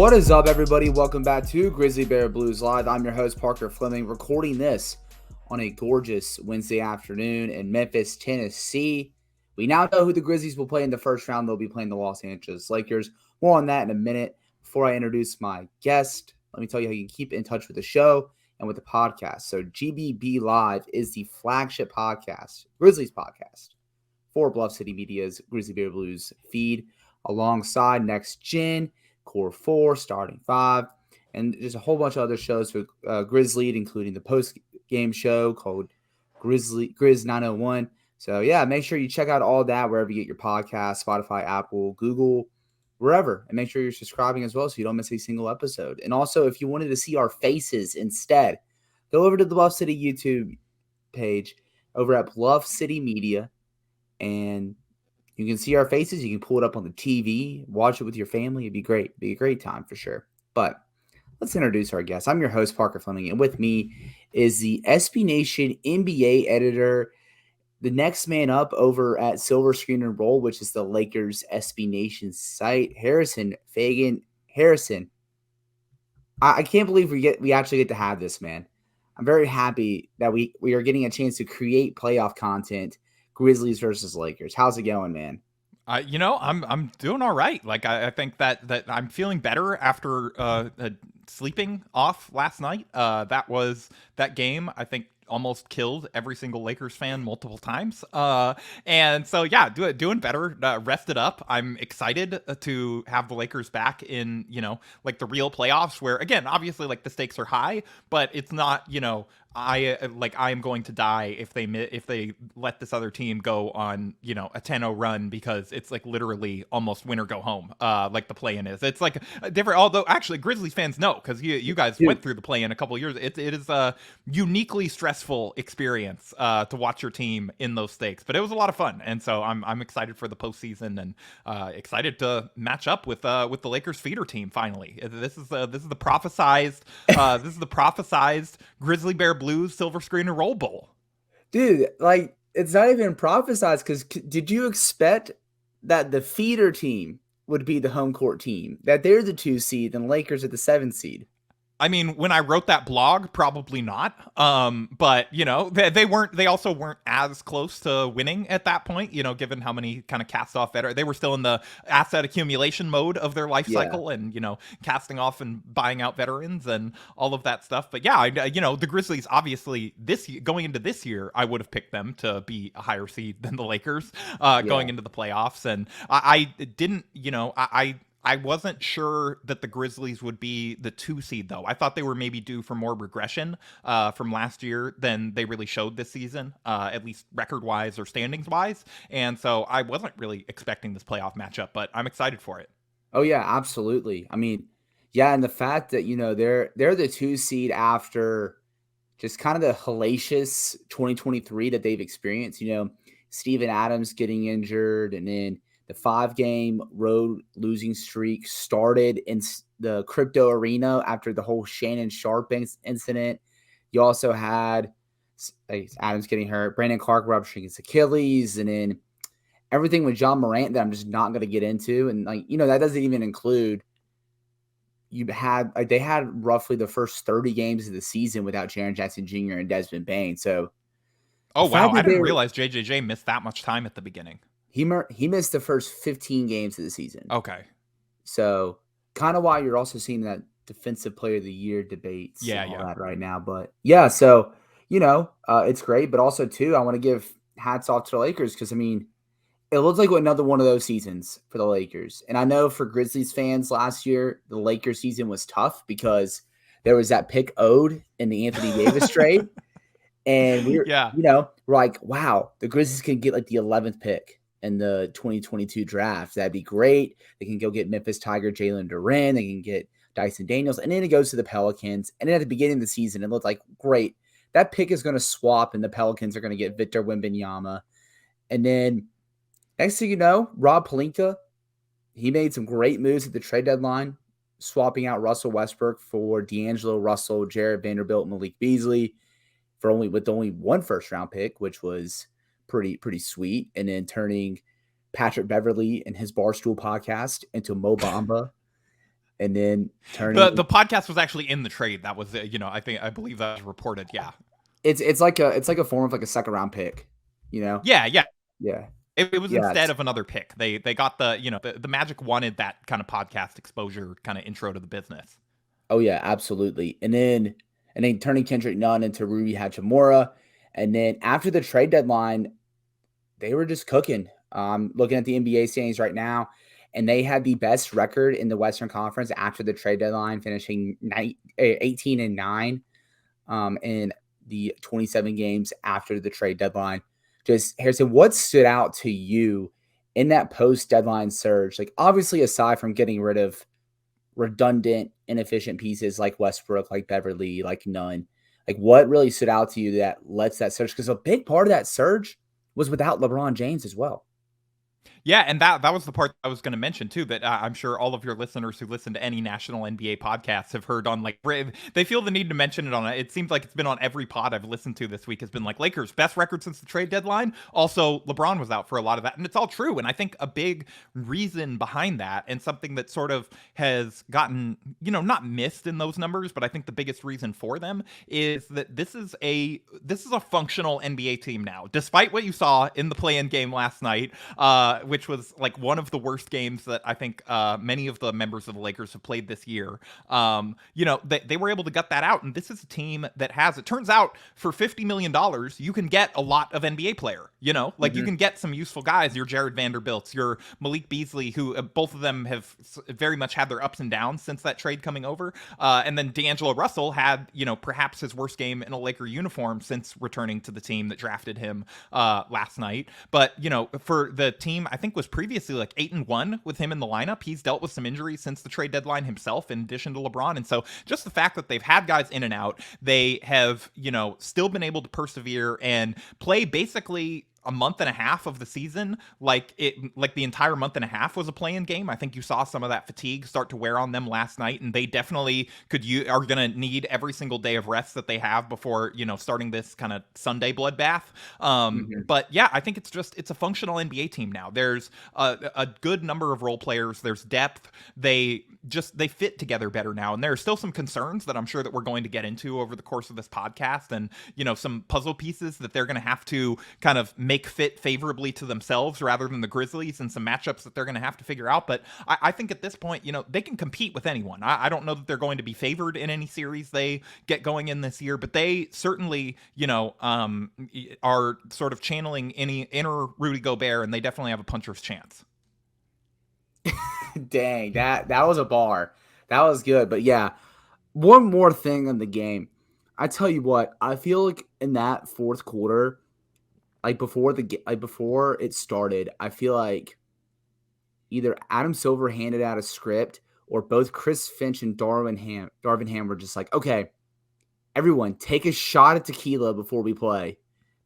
What is up, everybody? Welcome back to Grizzly Bear Blues Live. I'm your host, Parker Fleming, recording this on a gorgeous Wednesday afternoon in Memphis, Tennessee. We now know who the Grizzlies will play in the first round. They'll be playing the Los Angeles Lakers. More on that in a minute. Before I introduce my guest, let me tell you how you can keep in touch with the show and with the podcast. So GBB Live is the flagship podcast, Grizzlies podcast, for Bluff City Media's Grizzly Bear Blues feed, alongside Next Gen, Core 4, Starting 5, and just a whole bunch of other shows with Grizzly, including the post-game show called Grizz 901. So, yeah, make sure you check out all that wherever you get your podcast, Spotify, Apple, Google, wherever. And make sure you're subscribing as well so you don't miss a single episode. And also, if you wanted to see our faces instead, go over to the Bluff City YouTube page over at Bluff City Media, and you can see our faces. You can pull it up on the TV, watch it with your family. It'd be great. It'd be a great time for sure. But let's introduce our guest. I'm your host, Parker Fleming, and with me is the SBNationNBA editor, the next man up over at Silver Screen and Roll, which is the Lakers SB Nation site, Harrison Faigen. Harrison, I can't believe we actually get to have this, man. I'm very happy that we are getting a chance to create playoff content. Grizzlies versus Lakers. How's it going, man? I'm doing all right. Like I think that I'm feeling better after sleeping off last night. That game, I think, almost killed every single Lakers fan multiple times. And so, yeah, doing better, rested up. I'm excited to have the Lakers back in, like the real playoffs where, again, obviously like the stakes are high, but it's not, I am going to die if they let this other team go on, a 10-0 run, because it's like literally almost win or go home. Like the play-in is. It's like different. Although actually Grizzlies fans know, because you guys went through the play-in a couple of years. It is a uniquely stressful experience to watch your team in those stakes, but it was a lot of fun, and so I'm excited for the postseason and excited to match up with the Lakers feeder team finally. This is the prophesized Grizzly Bear Blues Silver Screen and Roll Bowl. Dude, like, it's not even prophesized, because did you expect that the feeder team would be the home court team, that they're the 2 seed and Lakers are the 7 seed? I mean, when I wrote that blog, probably not. But they also weren't as close to winning at that point, given how many kind of cast off veterans. They were still in the asset accumulation mode of their life cycle, and, casting off and buying out veterans and all of that stuff. But yeah, the Grizzlies, obviously going into this year, I would have picked them to be a higher seed than the Lakers going into the playoffs. And I didn't, I wasn't sure that the Grizzlies would be the 2 seed, though. I thought they were maybe due for more regression from last year than they really showed this season, at least record-wise or standings-wise. And so I wasn't really expecting this playoff matchup, but I'm excited for it. Oh, yeah, absolutely. I mean, yeah, and the fact that, they're the 2 seed after just kind of the hellacious 2023 that they've experienced. Steven Adams getting injured, and then the 5-game road losing streak started in the crypto arena after the whole Shannon Sharp incident. You also had Adams getting hurt, Brandon Clark rupturing his Achilles, and then everything with John Morant that I'm just not going to get into. And that doesn't even include they had roughly the first 30 games of the season without Jaren Jackson Jr. and Desmond Bane. So, oh wow, I didn't realize JJJ missed that much time at the beginning. He missed the first 15 games of the season. Okay. So kind of why you're also seeing that defensive player of the year debates that right now. But yeah, so, it's great. But also, too, I want to give hats off to the Lakers, because, I mean, it looks like another one of those seasons for the Lakers. And I know for Grizzlies fans last year, the Lakers season was tough because there was that pick owed in the Anthony Davis trade. And we're like, wow, the Grizzlies can get like the 11th pick in the 2022 draft. That'd be great. They can go get Memphis Tiger Jalen Duren. They can get Dyson Daniels. And then it goes to the Pelicans. And then at the beginning of the season, it looked like, great, that pick is going to swap and the Pelicans are going to get Victor Wembanyama. And then next thing you know, Rob Pelinka, he made some great moves at the trade deadline, swapping out Russell Westbrook for D'Angelo Russell, Jared Vanderbilt, Malik Beasley with only 1 first-round pick, which was pretty sweet, and then turning Patrick Beverley and his Barstool podcast into Mo Bamba. and then turning. The podcast was actually in the trade. That was, I believe that was reported. Yeah. It's like a form of like a second round pick, you know? Yeah. Yeah. Yeah. It was Yeah. instead of another pick. They got the Magic wanted that kind of podcast exposure, kind of intro to the business. Oh yeah, absolutely. And then turning Kendrick Nunn into Rui Hachimura. And then after the trade deadline, they were just cooking. Looking at the NBA standings right now, and they had the best record in the Western Conference after the trade deadline, finishing 18-9 in the 27 games after the trade deadline. Just Harrison, what stood out to you in that post deadline surge? Like, obviously, aside from getting rid of redundant, inefficient pieces like Westbrook, like Beverly, like Nunn, like what really stood out to you that lets that surge? Because a big part of that surge was without LeBron James as well. Yeah, and that was the part I was going to mention too. That I'm sure all of your listeners who listen to any national NBA podcasts have heard on. Like, they feel the need to mention it on. It seems like it's been on every pod I've listened to this week. Has been like Lakers best record since the trade deadline. Also, LeBron was out for a lot of that, and it's all true. And I think a big reason behind that, and something that sort of has gotten not missed in those numbers, but I think the biggest reason for them is that this is a functional NBA team now, despite what you saw in the play-in game last night. Which was like one of the worst games that I think many of the members of the Lakers have played this year. They were able to gut that out, and this is a team that has. It turns out for $50 million, you can get a lot of NBA player. You can get some useful guys. Your Jared Vanderbilts, your Malik Beasley, who both of them have very much had their ups and downs since that trade coming over. And then D'Angelo Russell had perhaps his worst game in a Laker uniform since returning to the team that drafted him last night. But for the team, I think was previously like 8-1 with him in the lineup. He's dealt with some injuries since the trade deadline himself, in addition to LeBron. And so just the fact that they've had guys in and out, they have, still been able to persevere and play basically a month and a half of the season, like the entire month and a half was a play-in game. I think you saw some of that fatigue start to wear on them last night, and they definitely are going to need every single day of rest that they have before starting this kind of Sunday bloodbath. But yeah, I think it's a functional NBA team now. There's a good number of role players. There's depth. They fit together better now, and there are still some concerns that I'm sure that we're going to get into over the course of this podcast, and some puzzle pieces that they're going to have to kind of make fit favorably to themselves rather than the Grizzlies, and some matchups that they're going to have to figure out. But I think at this point, they can compete with anyone. I don't know that they're going to be favored in any series they get going in this year, but they certainly, are sort of channeling any inner Rudy Gobert, and they definitely have a puncher's chance. Dang, that was a bar. That was good. But yeah, one more thing on the game. I tell you what, I feel like in that fourth quarter, before it started, I feel like either Adam Silver handed out a script, or both Chris Finch and Darvin Ham were just like, okay, everyone take a shot at tequila before we play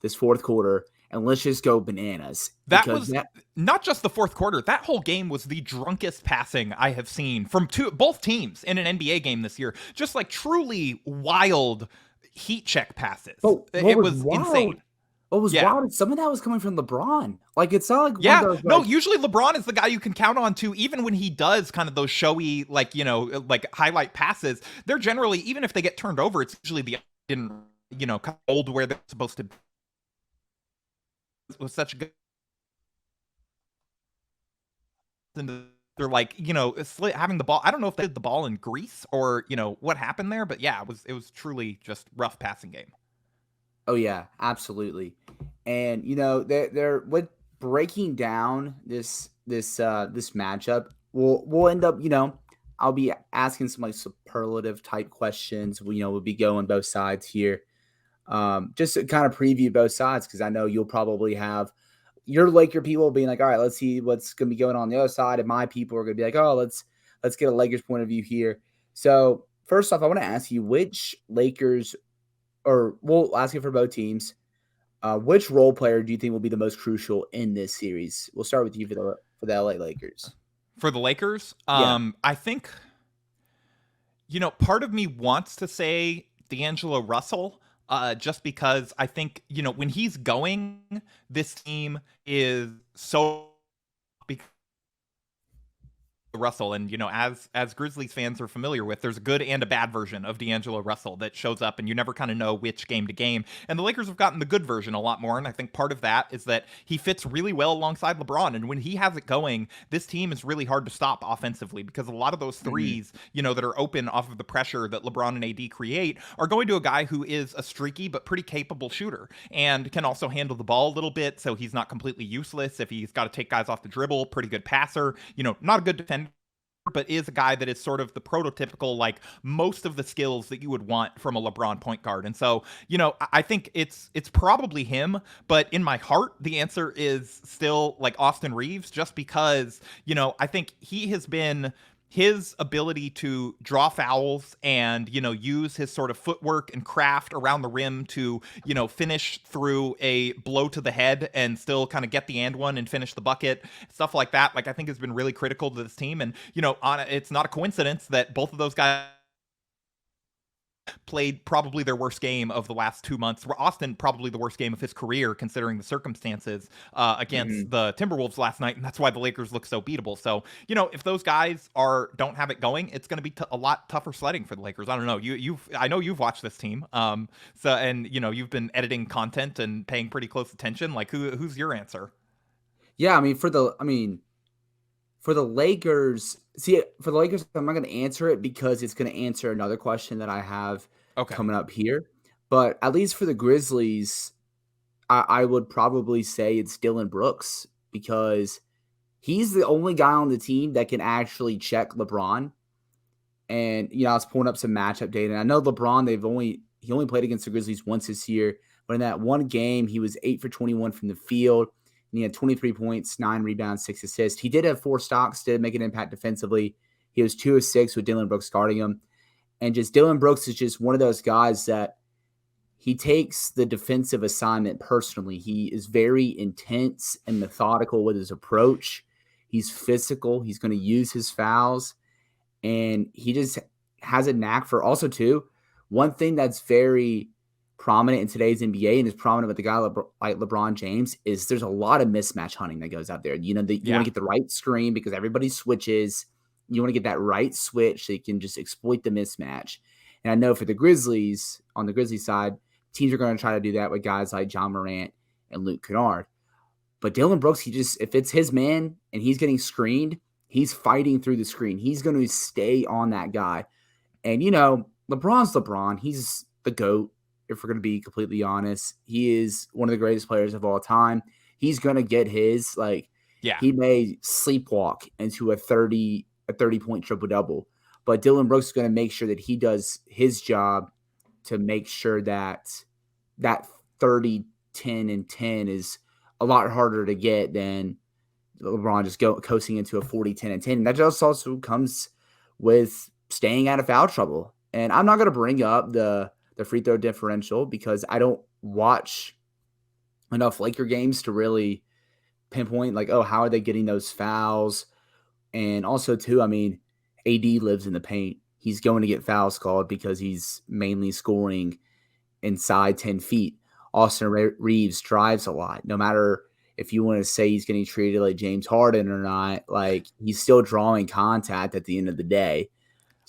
this fourth quarter, and let's just go bananas. That was not just the fourth quarter. That whole game was the drunkest passing I have seen from both teams in an NBA game this year. Just like truly wild heat check passes. It was insane. What was wild? Some of that was coming from LeBron. Like, it's not like usually LeBron is the guy you can count on too. Even when he does kind of those showy, like highlight passes, they're generally, even if they get turned over, it's usually the kind of old where they're supposed to be. It was such a good. They're like having the ball. I don't know if they did the ball in Greece or what happened there, but yeah, it was truly just rough passing game. Oh yeah, absolutely. And they're with breaking down this matchup. We'll end up, I'll be asking some like superlative type questions. We'll be going both sides here. Just to kind of preview both sides, because I know you'll probably have your Laker people being like, all right, let's see what's going to be going on the other side, and my people are going to be like, oh, let's get a Lakers point of view here. So first off, I want to ask you which Lakers, or we'll ask you for both teams, which role player do you think will be the most crucial in this series? We'll start with you for the LA Lakers. For the Lakers, yeah. I think, part of me wants to say D'Angelo Russell, just because I think, when he's going, this team is so Russell. And, as Grizzlies fans are familiar with, there's a good and a bad version of D'Angelo Russell that shows up, and you never kind of know which game to game. And the Lakers have gotten the good version a lot more. And I think part of that is that he fits really well alongside LeBron. And when he has it going, this team is really hard to stop offensively, because a lot of those threes, that are open off of the pressure that LeBron and AD create are going to a guy who is a streaky but pretty capable shooter and can also handle the ball a little bit. So he's not completely useless if he's got to take guys off the dribble. Pretty good passer, not a good defender, but is a guy that is sort of the prototypical, like, most of the skills that you would want from a LeBron point guard. And so, I think it's probably him, but in my heart, the answer is still like Austin Reeves, just because, I think he has been, his ability to draw fouls and, use his sort of footwork and craft around the rim to, finish through a blow to the head and still kind of get the and one and finish the bucket, stuff like that, like, I think has been really critical to this team. And, it's not a coincidence that both of those guys played probably their worst game of the last 2 months. Austin probably the worst game of his career, considering the circumstances, against the Timberwolves last night, and that's why the Lakers look so beatable. So, if those guys don't have it going, it's going to be a lot tougher sledding for the Lakers. I don't know. I know you've watched this team, and you've been editing content and paying pretty close attention. Like, who's your answer? Yeah, for the Lakers, I'm not going to answer it because it's going to answer another question that I have coming up here. But at least for the Grizzlies, I would probably say it's Dillon Brooks, because he's the only guy on the team that can actually check LeBron. And, I was pulling up some matchup data. And I know LeBron, he only played against the Grizzlies once this year. But in that one game, he was 8 for 21 from the field. And he had 23 points, 9 rebounds, 6 assists. He did have 4 stocks, did make an impact defensively. He was 2 of 6 with Dillon Brooks guarding him. And just Dillon Brooks is just one of those guys that he takes the defensive assignment personally. He is very intense and methodical with his approach. He's physical. He's going to use his fouls. And he just has a knack for also, too, one thing that's very prominent in today's NBA and is prominent with a guy like LeBron James is there's a lot of mismatch hunting that goes out there. You want to get the right screen because everybody switches. You want to get that right switch so you can just exploit the mismatch. And I know for the Grizzlies, on the Grizzlies side, teams are going to try to do that with guys like John Morant and Luke Kennard. But Dillon Brooks, if it's his man and he's getting screened, he's fighting through the screen. He's going to stay on that guy. And, LeBron's LeBron. He's the GOAT. If we're going to be completely honest, he is one of the greatest players of all time. He's going to get his, he may sleepwalk into a 30-point triple-double, but Dillon Brooks is going to make sure that he does his job to make sure that 30, 10, and 10 is a lot harder to get than LeBron just coasting into a 40, 10, and 10. And that just also comes with staying out of foul trouble. And I'm not going to bring up the free throw differential because I don't watch enough Laker games to really pinpoint how are they getting those fouls? And also too, AD lives in the paint. He's going to get fouls called because he's mainly scoring inside 10 feet. Austin Reeves drives a lot. No matter if you want to say he's getting treated like James Harden or not, he's still drawing contact at the end of the day.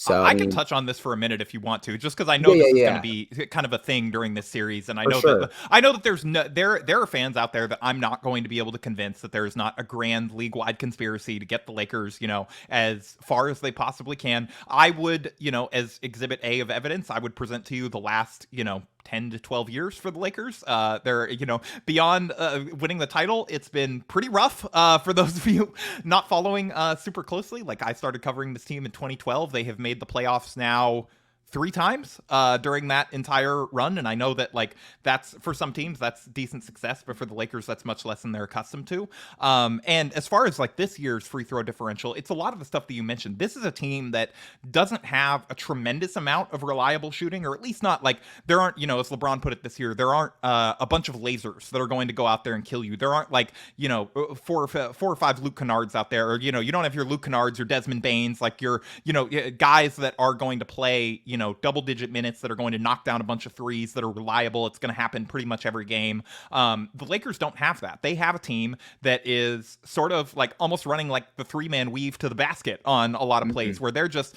So I can touch on this for a minute if you want to, just because I know this is going to be kind of a thing during this series, and I know that there's there are fans out there that I'm not going to be able to convince that there is not a grand league-wide conspiracy to get the Lakers, as far as they possibly can. I would, as Exhibit A of evidence, I would present to you the last, 10 to 12 years for the Lakers. They're, beyond winning the title, it's been pretty rough for those of you not following super closely. Like, I started covering this team in 2012. They have made the playoffs now 3 times during that entire run. And I know that, that's for some teams, that's decent success, but for the Lakers, that's much less than they're accustomed to. And as far as this year's free throw differential, it's a lot of the stuff that you mentioned. This is a team that doesn't have a tremendous amount of reliable shooting, or at least not there aren't, as LeBron put it this year, there aren't a bunch of lasers that are going to go out there and kill you. There aren't 4 or 5 Luke Kennards out there, or, you don't have your Luke Kennards, your Desmond Banes, your, guys that are going to play, double-digit minutes that are going to knock down a bunch of threes that are reliable. It's going to happen pretty much every game. The Lakers don't have that. They have a team that is sort of like almost running like the three-man weave to the basket on a lot of plays, where they're just,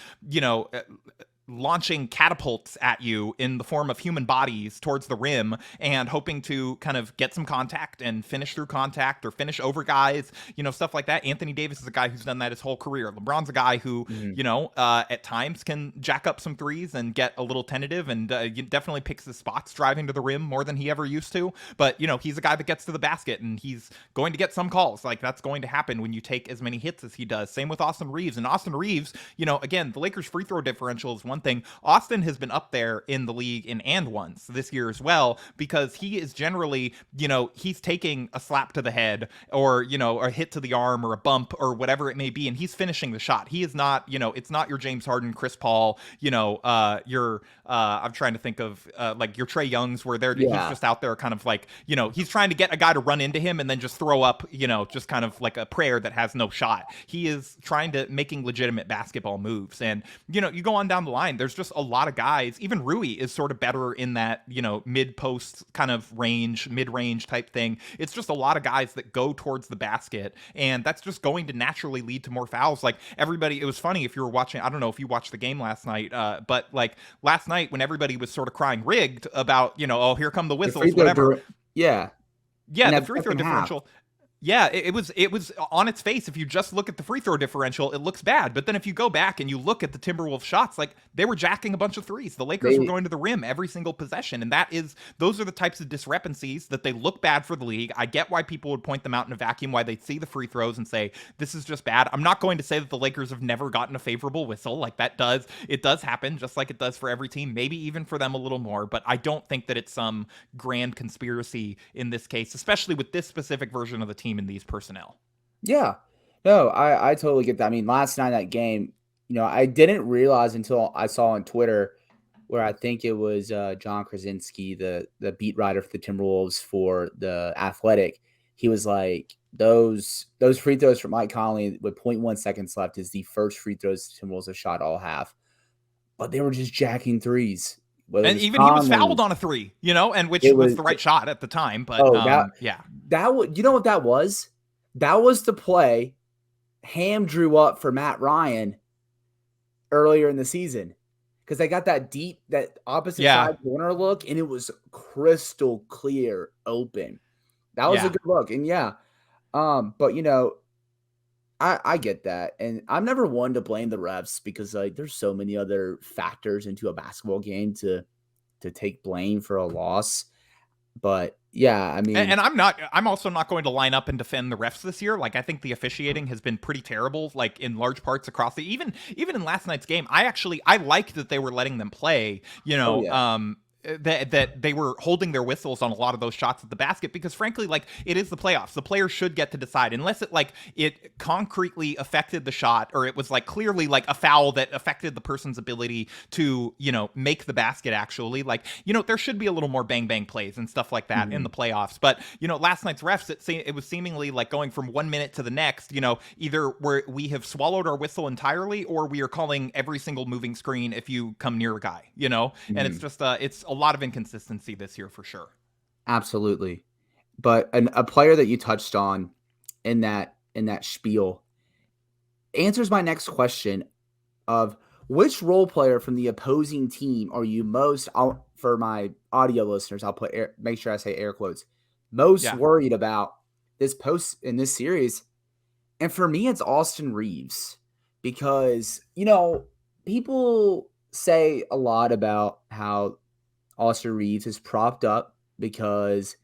launching catapults at you in the form of human bodies towards the rim and hoping to kind of get some contact and finish through contact or finish over guys, stuff like that. Anthony Davis is a guy who's done that his whole career. LeBron's a guy who, at times can jack up some threes and get a little tentative and definitely picks his spots driving to the rim more than he ever used to. But, he's a guy that gets to the basket and he's going to get some calls. Like, that's going to happen when you take as many hits as he does. Same with Austin Reeves. And Austin Reeves, again, the Lakers free throw differential is one thing. Austin has been up there in the league in and ones this year as well, because he is generally, he's taking a slap to the head or, a hit to the arm or a bump or whatever it may be, and he's finishing the shot. He is not, it's not your James Harden, Chris Paul, I'm trying to think of like your Trae Youngs, where he's just out there kind of like, he's trying to get a guy to run into him and then just throw up, just kind of like a prayer that has no shot. He is trying to making legitimate basketball moves. And, you go on down the line, there's just a lot of guys. Even Rui is sort of better in that, mid-post kind of range, mid-range type thing. It's just a lot of guys that go towards the basket, and that's just going to naturally lead to more fouls. Like everybody, it was funny if you were watching, I don't know if you watched the game last night, but like last night when everybody was sort of crying rigged about, oh, here come the whistles, whatever. Yeah, the free throw differential. Yeah, it was on its face. If you just look at the free throw differential, it looks bad. But then if you go back and you look at the Timberwolves shots, like they were jacking a bunch of threes. The Lakers were going to the rim every single possession. And those are the types of discrepancies that they look bad for the league. I get why people would point them out in a vacuum, why they'd see the free throws and say, this is just bad. I'm not going to say that the Lakers have never gotten a favorable whistle. Like it does happen, just like it does for every team, maybe even for them a little more. But I don't think that it's some grand conspiracy in this case, especially with this specific version of the team in these personnel. Yeah. No, I totally get that. I mean, last night that game, I didn't realize until I saw on Twitter where I think it was John Krasinski, the beat writer for the Timberwolves for The Athletic. He was like, those free throws from Mike Conley with 0.1 seconds left is the first free throws the Timberwolves have shot all half. But they were just jacking threes. And even Conley, he was fouled on a three, and which was the right shot at the time. But you know what that was? That was the play Ham drew up for Matt Ryan earlier in the season, because they got that opposite side corner look, and it was crystal clear open. That was a good look, and but I get that, and I'm never one to blame the refs, because like there's so many other factors into a basketball game to take blame for a loss. But yeah, I mean, and I'm also not going to line up and defend the refs this year. Like I think the officiating has been pretty terrible, like in large parts across even in last night's game. I liked that they were letting them play, that they were holding their whistles on a lot of those shots at the basket, because frankly, like it is the playoffs. The players should get to decide, unless it concretely affected the shot, or it was like clearly like a foul that affected the person's ability to, make the basket actually. Like, there should be a little more bang bang plays and stuff like that in the playoffs. But, last night's refs, it was seemingly like going from 1 minute to the next, either where we have swallowed our whistle entirely, or we are calling every single moving screen if you come near a guy, and it's just, it's a lot of inconsistency this year for sure. Absolutely. But a player that you touched on in that spiel answers my next question of which role player from the opposing team are you most, for my audio listeners, I'll make sure I say air quotes, most worried about this post in this series. And for me, it's Austin Reeves, because, people say a lot about how Austin Reeves is propped up because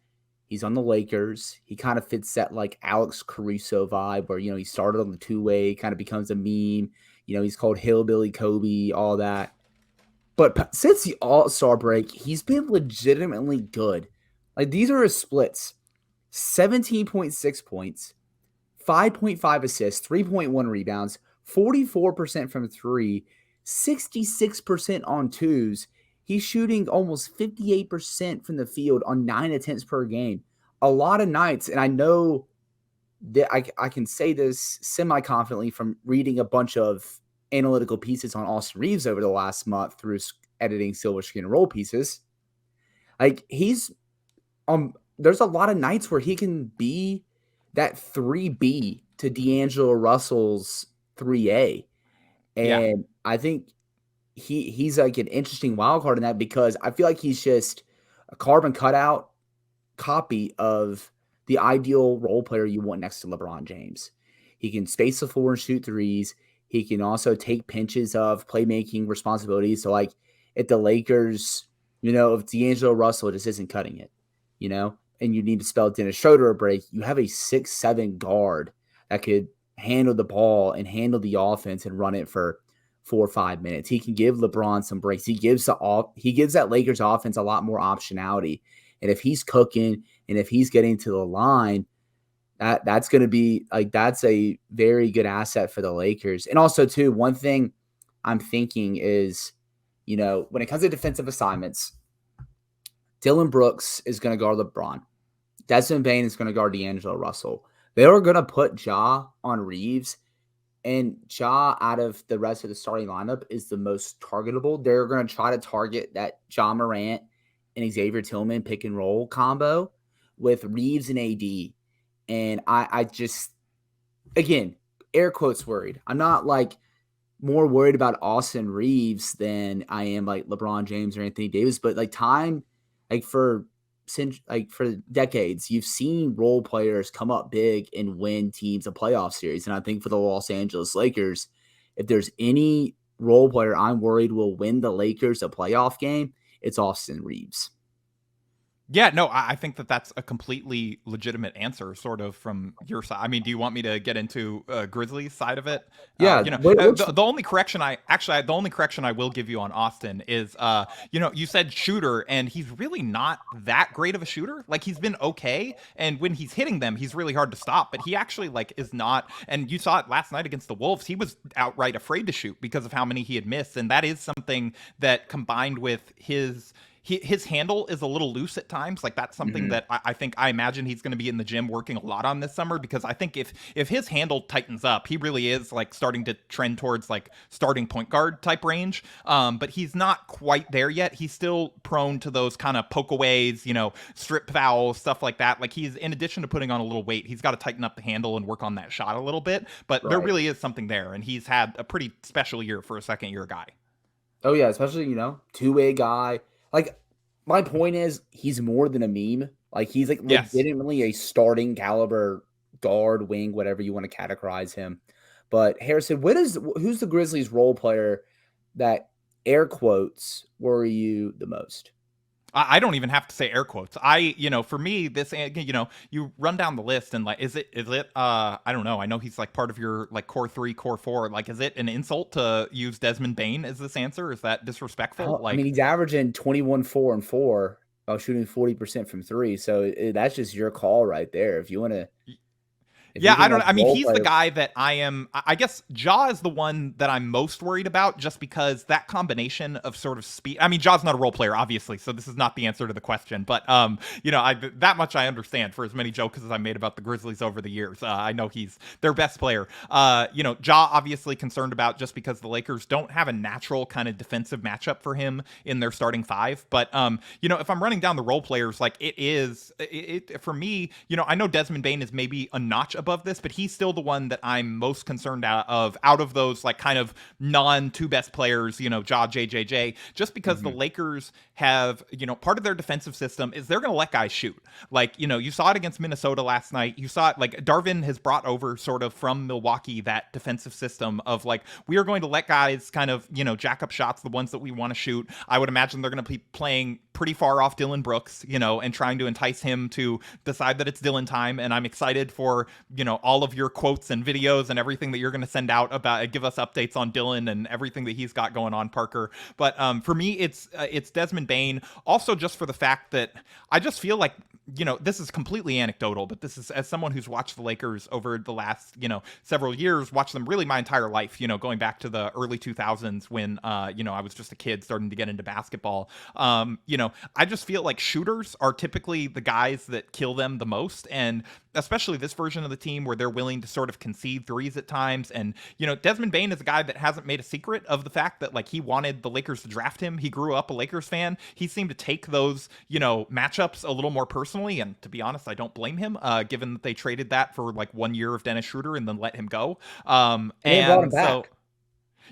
he's on the Lakers. He kind of fits that like Alex Caruso vibe where, he started on the two-way, kind of becomes a meme. He's called Hillbilly Kobe, all that. But since the All-Star break, he's been legitimately good. Like these are his splits: 17.6 points, 5.5 assists, 3.1 rebounds, 44% from three, 66% on twos. He's shooting almost 58% from the field on 9 attempts per game. A lot of nights, and I know that I can say this semi-confidently from reading a bunch of analytical pieces on Austin Reeves over the last month through editing silver screen and roll pieces. Like he's there's a lot of nights where he can be that 3B to D'Angelo Russell's 3A. Yeah. And I think he's like an interesting wild card in that because I feel like he's just a carbon cutout copy of the ideal role player you want next to LeBron James. He can space the floor and shoot threes. He can also take pinches of playmaking responsibilities. So, like, if the Lakers, if D'Angelo Russell just isn't cutting it, and you need to spell Dennis Schroeder a break, you have a 6'7" guard that could handle the ball and handle the offense and run it for 4 or 5 minutes. He can give LeBron some breaks. He gives that Lakers offense a lot more optionality. And if he's cooking and if he's getting to the line, that's going to be like that's a very good asset for the Lakers. And also, too, one thing I'm thinking is, when it comes to defensive assignments, Dylan Brooks is going to guard LeBron. Desmond Bane is going to guard D'Angelo Russell. They are going to put Ja on Reeves. And Ja, out of the rest of the starting lineup, is the most targetable. They're going to try to target that Ja Morant and Xavier Tillman pick and roll combo with Reeves and AD. And I just, again, air quotes worried. I'm not like more worried about Austin Reeves than I am like LeBron James or Anthony Davis. But like for decades, you've seen role players come up big and win teams a playoff series. And I think for the Los Angeles Lakers, if there's any role player I'm worried will win the Lakers a playoff game, it's Austin Reeves. Yeah, no, I think that's a completely legitimate answer, sort of from your side. I mean, do you want me to get into Grizzlies side of it? Yeah, the only correction I will give you on Austin is, you said shooter, and he's really not that great of a shooter. Like he's been okay, and when he's hitting them, he's really hard to stop. But he actually is not. And you saw it last night against the Wolves. He was outright afraid to shoot because of how many he had missed, and that is something that combined with his handle is a little loose at times. Like that's something that I imagine he's going to be in the gym working a lot on this summer, because I think if his handle tightens up, he really is like starting to trend towards like starting point guard type range. But he's not quite there yet. He's still prone to those kind of pokeaways, strip fouls, stuff like that. Like he's, in addition to putting on a little weight, he's got to tighten up the handle and work on that shot a little bit. But There really is something there. And he's had a pretty special year for a second year guy. Oh yeah. Especially, two-way guy. Like, my point is, he's more than a meme. Like, he's like legitimately a starting caliber guard, wing, whatever you want to categorize him. But Harrison, who's the Grizzlies role player that, air quotes, worry you the most? I don't even have to say air quotes. For me, this, you run down the list and like, is it, I don't know. I know he's like part of your like core 3, core 4. Like, is it an insult to use Desmond Bane as this answer? Is that disrespectful? I mean, he's averaging 21, 4, and 4 while shooting 40% from 3. So that's just your call right there. If you want to. Yeah, I don't know. I mean, he's the guy that I guess Ja is the one that I'm most worried about, just because that combination of sort of speed. I mean, Ja's not a role player, obviously, so this is not the answer to the question. But, that much I understand, for as many jokes as I made about the Grizzlies over the years. I know he's their best player. Ja obviously concerned about, just because the Lakers don't have a natural kind of defensive matchup for him in their starting five. But, if I'm running down the role players, like it for me, I know Desmond Bane is maybe a notch above this, but he's still the one that I'm most concerned out of those like kind of non-two best players, Ja, JJJ, just because the Lakers have, part of their defensive system is they're going to let guys shoot. Like, you saw it against Minnesota last night. You saw it, like, Darvin has brought over sort of from Milwaukee that defensive system of like, we are going to let guys kind of, jack up shots, the ones that we want to shoot. I would imagine they're going to be playing pretty far off Dylan Brooks, and trying to entice him to decide that it's Dylan time. And I'm excited for, all of your quotes and videos and everything that you're going to send out about, give us updates on Dylan and everything that he's got going on, Parker. But for me, it's Desmond Bane. Also, just for the fact that I just feel like, this is completely anecdotal, but this is as someone who's watched the Lakers over the last, several years, watched them really my entire life, going back to the early 2000s when, I was just a kid starting to get into basketball. I just feel like shooters are typically the guys that kill them the most. And especially this version of the team where they're willing to sort of concede threes at times. And, Desmond Bane is a guy that hasn't made a secret of the fact that, like, he wanted the Lakers to draft him. He grew up a Lakers fan. He seemed to take those, matchups a little more personally. And to be honest, I don't blame him, given that they traded that for like 1 year of Dennis Schroeder and then let him go. And they brought him back. So,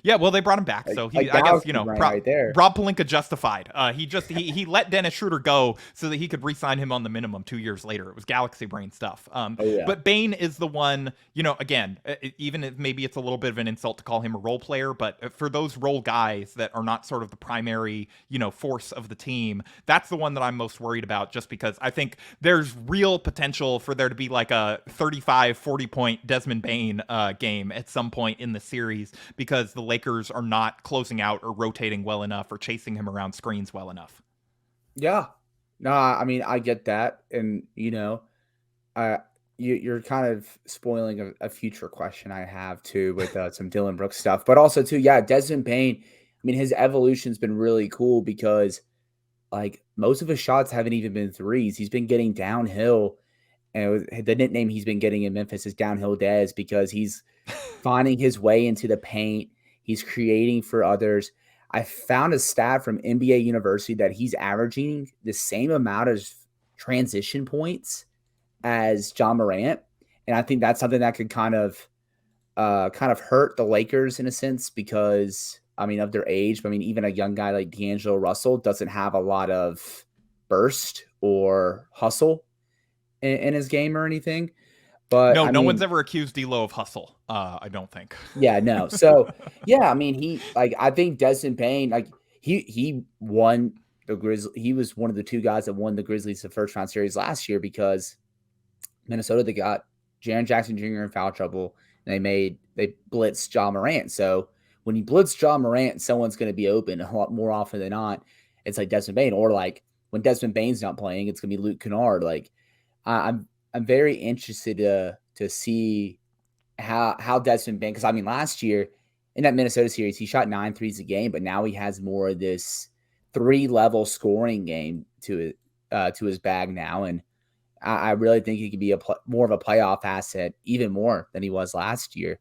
yeah, well, they brought him back, so I guess right there. Rob Pelinka justified. He let Dennis Schroeder go so that he could re-sign him on the minimum 2 years later. It was galaxy brain stuff. But Bane is the one. Again, even if maybe it's a little bit of an insult to call him a role player, but for those role guys that are not sort of the primary force of the team, that's the one that I'm most worried about. Just because I think there's real potential for there to be like a 35-40 point Desmond Bane game at some point in the series, because the Lakers are not closing out or rotating well enough or chasing him around screens well enough. Yeah. No, I mean, I get that. And, you're kind of spoiling a future question I have, too, with some Dylan Brooks stuff. But also, too, Desmond Bane, I mean, his evolution's been really cool because, like, most of his shots haven't even been threes. He's been getting downhill. And the nickname he's been getting in Memphis is Downhill Dez, because he's finding his way into the paint. He's creating for others. I found a stat from NBA University that he's averaging the same amount of transition points as John Morant. And I think that's something that could kind of hurt the Lakers in a sense, because, I mean, of their age. But I mean, even a young guy like D'Angelo Russell doesn't have a lot of burst or hustle in his game or anything. But no one's ever accused D'Lo of hustle. I don't think. Yeah, no. So I mean, I think Desmond Bane, like he won the Grizzlies. He was one of the two guys that won the Grizzlies the first round series last year, because Minnesota, they got Jaren Jackson Jr. in foul trouble, and they blitzed Ja Morant. So when you blitz Ja Morant, someone's going to be open a lot more often than not. It's like Desmond Bane, or like when Desmond Bane's not playing, it's going to be Luke Kennard. Like I'm very interested to see how Desmond Bane, because I mean, last year in that Minnesota series, he shot 9 threes a game, but now he has more of this 3-level scoring game to his bag now, and I really think he could be more of a playoff asset, even more than he was last year.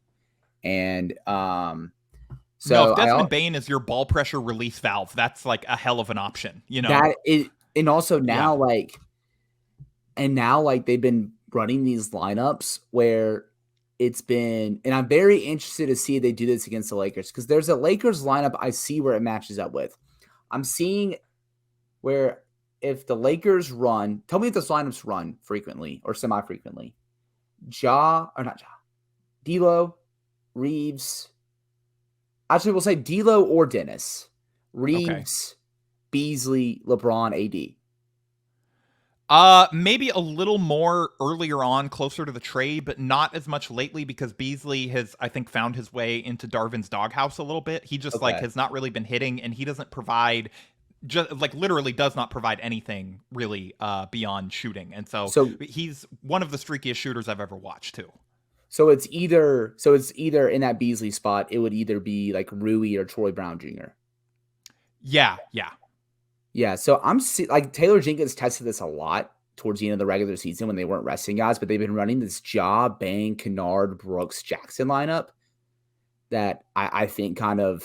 And so if Desmond Bane is your ball pressure release valve, that's like a hell of an option. That is, and also now they've been running these lineups where it's been, and I'm very interested to see if they do this against the Lakers, because there's a Lakers lineup I see where it matches up with. I'm seeing where if the Lakers run, tell me if those lineups run frequently or semi-frequently. D'Lo, Reeves. Actually, we'll say D'Lo or Dennis. Reeves, Beasley, LeBron, AD. Maybe a little more earlier on, closer to the trade, but not as much lately, because Beasley has, I think, found his way into Darvin's doghouse a little bit. He just has not really been hitting, and he doesn't provide, literally does not provide anything really beyond shooting. And so he's one of the streakiest shooters I've ever watched too. So it's either in that Beasley spot, it would either be like Rui or Troy Brown Jr. Yeah. Yeah, so I'm like Taylor Jenkins tested this a lot towards the end of the regular season when they weren't resting guys, but they've been running this Ja, Bane, Kennard, Brooks, Jackson lineup that I think kind of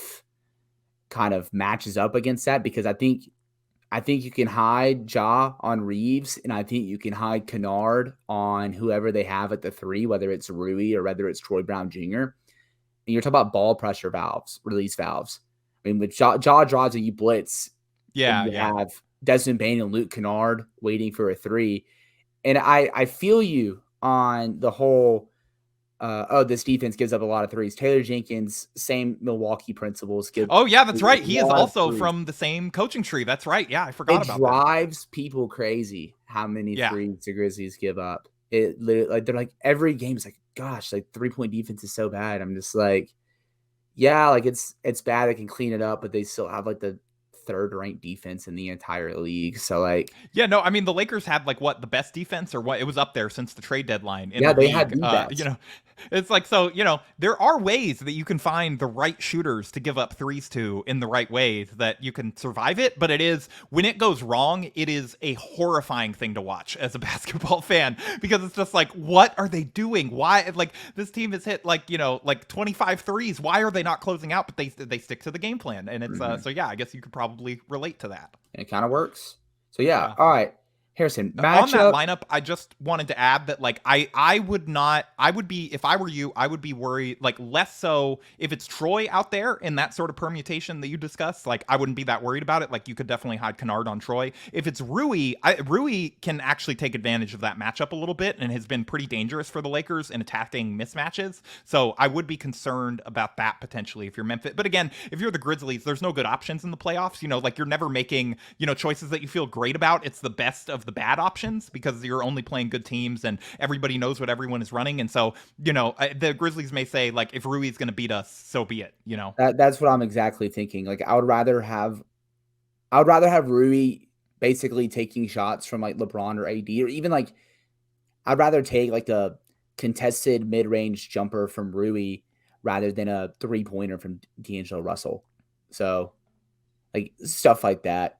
matches up against that, because I think you can hide Ja on Reeves, and I think you can hide Kennard on whoever they have at the 3, whether it's Rui or whether it's Troy Brown Jr. And you're talking about ball pressure valves, release valves. I mean, with Ja drives and you blitz. Yeah, you have Desmond Bane and Luke Kennard waiting for a 3. And I feel you on the whole, this defense gives up a lot of threes. Taylor Jenkins, same Milwaukee principles. That's right. He is also from the same coaching tree. That's right. Yeah, I forgot about that. It drives people crazy how many threes the Grizzlies give up. It literally, they're like, every game is like, gosh, like 3-point defense is so bad. I'm just like, yeah, like it's bad. They can clean it up, but they still have like the 3rd ranked defense in the entire league. So like, I mean, the Lakers had the best defense, or what? It was up there since the trade deadline. They had the best. It's like, so, there are ways that you can find the right shooters to give up threes to in the right ways that you can survive it. But when it goes wrong, it is a horrifying thing to watch as a basketball fan, because it's just like, what are they doing? Why? Like, this team has hit like 25 threes. Why are they not closing out? But they stick to the game plan. And it's, so yeah, I guess you could probably relate to that. And it kind of works. So yeah. All right. Harrison, matchup. On that lineup, I just wanted to add that, like, if I were you, I would be worried, like, less so if it's Troy out there in that sort of permutation that you discussed. Like, I wouldn't be that worried about it. Like, you could definitely hide Kennard on Troy. If it's Rui, Rui can actually take advantage of that matchup a little bit and has been pretty dangerous for the Lakers in attacking mismatches. So I would be concerned about that potentially if you're Memphis. But again, if you're the Grizzlies, there's no good options in the playoffs. Like, you're never making, choices that you feel great about. It's the best of the bad options because you're only playing good teams and everybody knows what everyone is running. And so, the Grizzlies may say, like, if Rui is going to beat us, so be it, That's what I'm exactly thinking. Like, I would rather have Rui basically taking shots from like LeBron or AD, or even like, I'd rather take like a contested mid-range jumper from Rui rather than a 3-pointer from D'Angelo Russell. So like stuff like that.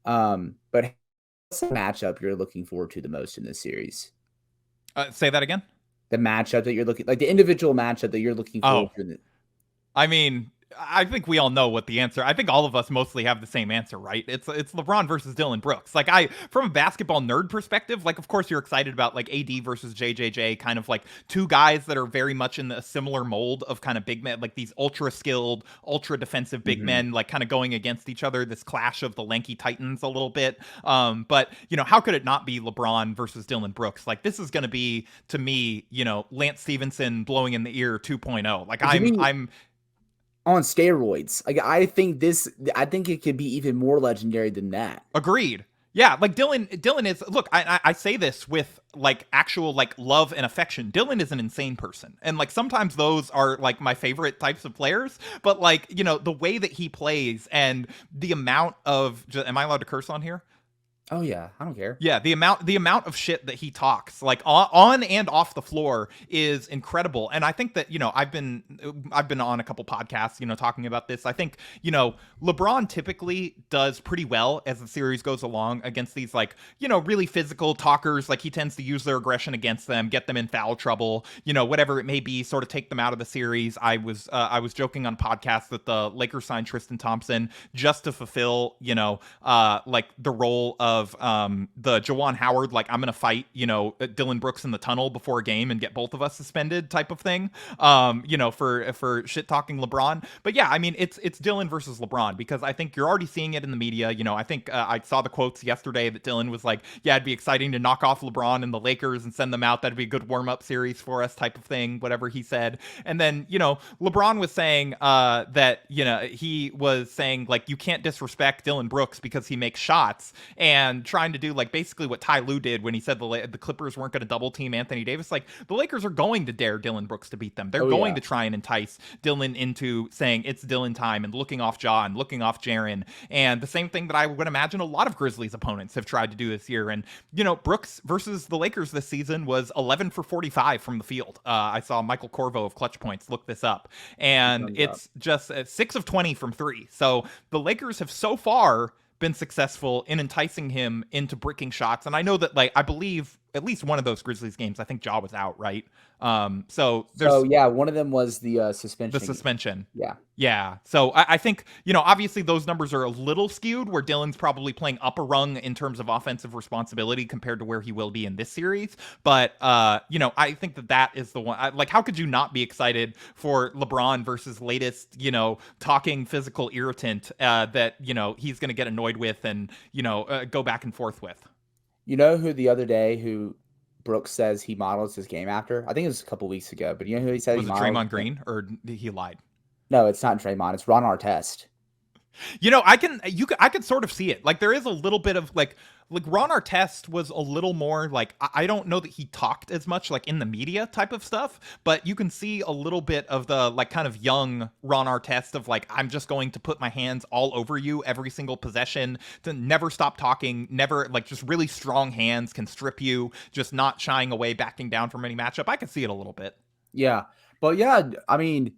But what's the matchup you're looking forward to the most in this series? Say that again. The matchup that you're looking, like the individual matchup that you're looking forward to. I mean, I think we all know what the answer. I think all of us mostly have the same answer, right? It's LeBron versus Dillon Brooks. Like, from a basketball nerd perspective, like, of course you're excited about like AD versus JJJ, kind of like two guys that are very much in the similar mold of kind of big men, like these ultra skilled, ultra defensive big men, like kind of going against each other. This clash of the lanky titans a little bit. But how could it not be LeBron versus Dillon Brooks? Like, this is going to be, to me, Lance Stevenson blowing in the ear 2.0. Like, I'm on steroids. Like, I think it could be even more legendary than that. Agreed. Yeah, like Dillon is, look, I say this with like actual like love and affection. Dillon is an insane person. And like sometimes those are like my favorite types of players, but like, the way that he plays and the amount of, am I allowed to curse on here? Oh yeah, I don't care. Yeah, the amount of shit that he talks, like on and off the floor, is incredible. And I think that, I've been on a couple podcasts, talking about this. I think, LeBron typically does pretty well as the series goes along against these like, really physical talkers. Like, he tends to use their aggression against them, get them in foul trouble, whatever it may be, sort of take them out of the series. I was joking on podcasts that the Lakers signed Tristan Thompson just to fulfill, like the role of the Juwan Howard, like, I'm gonna fight Dillon Brooks in the tunnel before a game and get both of us suspended type of thing, for shit talking LeBron. But yeah, I mean, it's Dillon versus LeBron, because I think you're already seeing it in the media. I think I saw the quotes yesterday that Dillon was like, yeah, it'd be exciting to knock off LeBron and the Lakers and send them out. That'd be a good warm-up series for us type of thing, whatever he said. And then LeBron was saying that he was saying, like, you can't disrespect Dillon Brooks because he makes shots, and trying to do like basically what Ty Lue did when he said the Clippers weren't going to double team Anthony Davis. Like, the Lakers are going to dare Dillon Brooks to beat them. They're going to try and entice Dillon into saying it's Dillon time and looking off Ja and looking off Jaren. And the same thing that I would imagine a lot of Grizzlies opponents have tried to do this year. And Brooks versus the Lakers this season was 11 for 45 from the field. I saw Michael Corvo of Clutch Points look this up, and it's just 6 of 20 from 3. So the Lakers have so far been successful in enticing him into bricking shots. And I know that, like, I believe at least one of those Grizzlies games, I think Ja was out, right? So yeah, one of them was the suspension. The suspension. Yeah. So I think, obviously those numbers are a little skewed, where Dillon's probably playing up a rung in terms of offensive responsibility compared to where he will be in this series. But, I think that is the one. Like, how could you not be excited for LeBron versus latest, talking physical irritant that, he's going to get annoyed with and, go back and forth with? Who the other day who Brooks says he models his game after? I think it was a couple weeks ago, but who he said was it Draymond Green, or he lied? No, it's not Draymond. It's Ron Artest. I can sort of see it. Like, there is a little bit of like Ron Artest was a little more like, I don't know that he talked as much like in the media type of stuff, but you can see a little bit of the like kind of young Ron Artest of like, I'm just going to put my hands all over you every single possession, to never stop talking, never, like, just really strong hands, can strip you, just not shying away, backing down from any matchup. I can see it a little bit. Yeah. But yeah, I mean,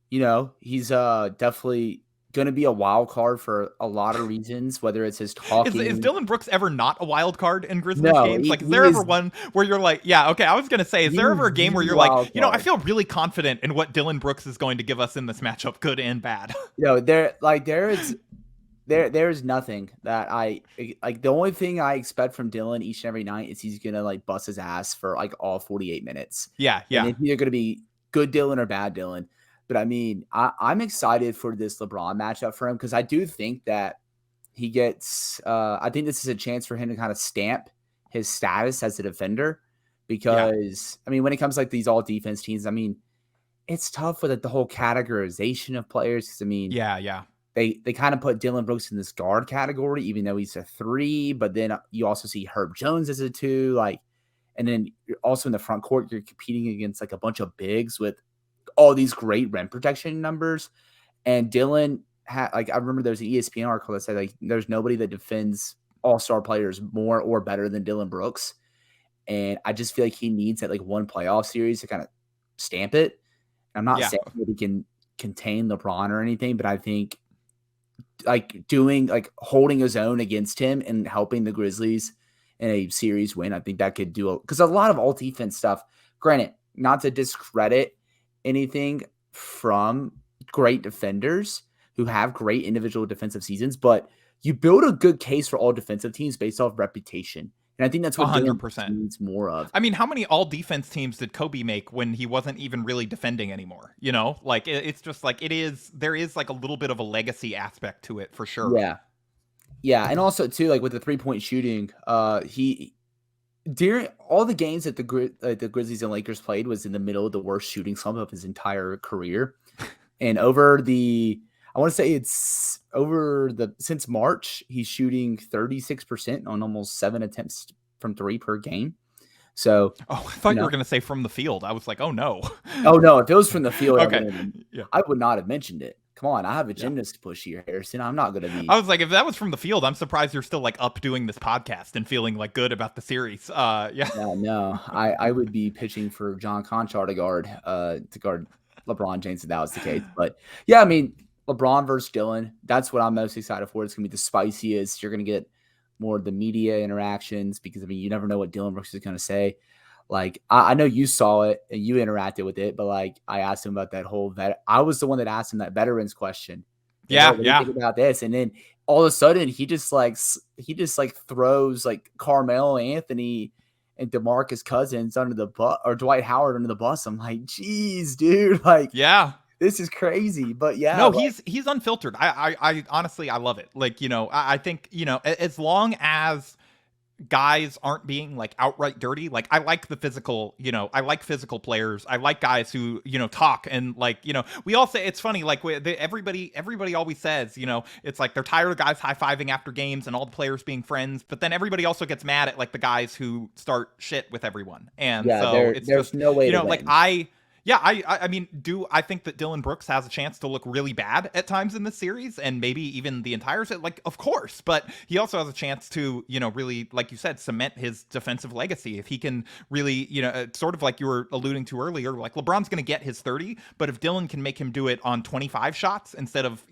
he's definitely going to be a wild card for a lot of reasons, whether it's his Is talking. Dylan Brooks ever not a wild card in Grizzlies No, games? Like, is there he ever is one where you're like, yeah, okay, I was gonna say, is there ever a game the where you're like, wild I card. feel really confident in what Dylan Brooks is going to give us in this matchup, good and bad. There is nothing that I like. The only thing I expect from Dylan each and every night is he's gonna like bust his ass for like all 48 minutes, Yeah, and yeah, it's either gonna be good Dylan or bad Dylan. But I mean, I'm excited for this LeBron matchup for him because I do think that he gets. I think this is a chance for him to kind of stamp his status as a defender yeah, because I mean, when it comes to, like, these all defense teams, I mean, it's tough with, like, the whole categorization of players. Because I mean, yeah, yeah, they kind of put Dylan Brooks in this guard category, even though he's a 3, but then you also see Herb Jones as a 2, like, and then you're also in the front court, you're competing against like a bunch of bigs with all these great rim protection numbers. And Dylan had, like, I remember there's an ESPN article that said like there's nobody that defends all-star players more or better than Dylan Brooks. And I just feel like he needs that like one playoff series to kind of stamp it. I'm not yeah. saying that he can contain LeBron or anything, but I think holding his own against him and helping the Grizzlies in a series win. I think that could do because a lot of all defense stuff. Granted, not to discredit anything from great defenders who have great individual defensive seasons, but you build a good case for all defensive teams based off reputation. And I think that's what Dylan 100%. needs more of. I mean, how many all defense teams did Kobe make when he wasn't even really defending anymore? Like it's just like there is like a little bit of a legacy aspect to it for sure. Yeah. Yeah. And also, too, like with the 3-point shooting, he during all the games that the Grizzlies and Lakers played was in the middle of the worst shooting slump of his entire career. And I want to say it's since March, he's shooting 36% on almost 7 attempts from 3 per game. So, Oh, I thought you were going to say from the field. I was like, oh no. Oh no, if it was from the field, Okay. Yeah. I would not have mentioned it. Come on, I have a Yeah. gymnast to push here, Harrison. I'm not going to be. I was like, if that was from the field, I'm surprised you're still like up doing this podcast and feeling like good about the series. Yeah. Yeah, no, I would be pitching for John Conchar to guard LeBron James if that was the case. But yeah, I mean, LeBron versus Dylan, that's what I'm most excited for. It's going to be the spiciest. You're going to get more of the media interactions because, I mean, you never know what Dylan Brooks is going to say. Like, I know you saw it and you interacted with it, but like, I asked him about that whole I was the one that asked him that veterans question. Like, Yeah. what do you Yeah. think about this? And then all of a sudden, he just throws like Carmelo Anthony and DeMarcus Cousins under the bus, or Dwight Howard under the bus. I'm like, geez, dude, like, Yeah. this is crazy. But yeah, No, like, he's unfiltered. I honestly, I love it. Like, I think, as long as guys aren't being like outright dirty. Like I like the physical, I like physical players. I like guys who, talk and like, we all say it's funny. Like everybody always says, it's like they're tired of guys high-fiving after games and all the players being friends. But then everybody also gets mad at like the guys who start shit with everyone. And yeah, so there's just, no way to like win. yeah, I mean, I think that Dylan Brooks has a chance to look really bad at times in this series and maybe even the entire set, like, of course, but he also has a chance to, really, like you said, cement his defensive legacy. If he can really, sort of like you were alluding to earlier, like LeBron's going to get his 30, but if Dylan can make him do it on 25 shots instead of,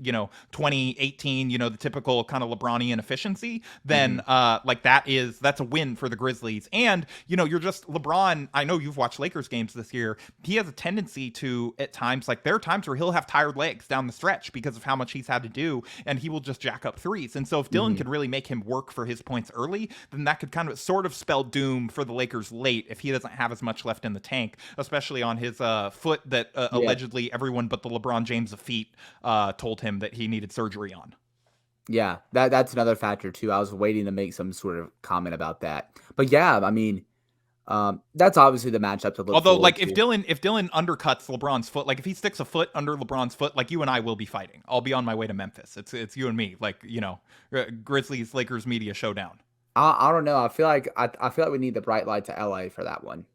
20, 18, the typical kind of LeBronian efficiency, then like that's a win for the Grizzlies. And, you're just LeBron. I know you've watched Lakers games this year. He has a tendency to, at times, like there are times where he'll have tired legs down the stretch because of how much he's had to do, and he will just jack up threes. And so if Dylan could really make him work for his points early, then that could kind of sort of spell doom for the Lakers late if he doesn't have as much left in the tank, especially on his foot that allegedly everyone but the LeBron James of feet told him that he needed surgery on. Yeah, that's another factor too. I was waiting to make some sort of comment about that. But yeah, I mean, that's obviously the matchup to look Although, forward like, to. if Dylan undercuts LeBron's foot, like if he sticks a foot under LeBron's foot, like you and I will be fighting. I'll be on my way to Memphis. It's you and me, like Grizzlies Lakers media showdown. I don't know. I feel like we need the bright light to LA for that one.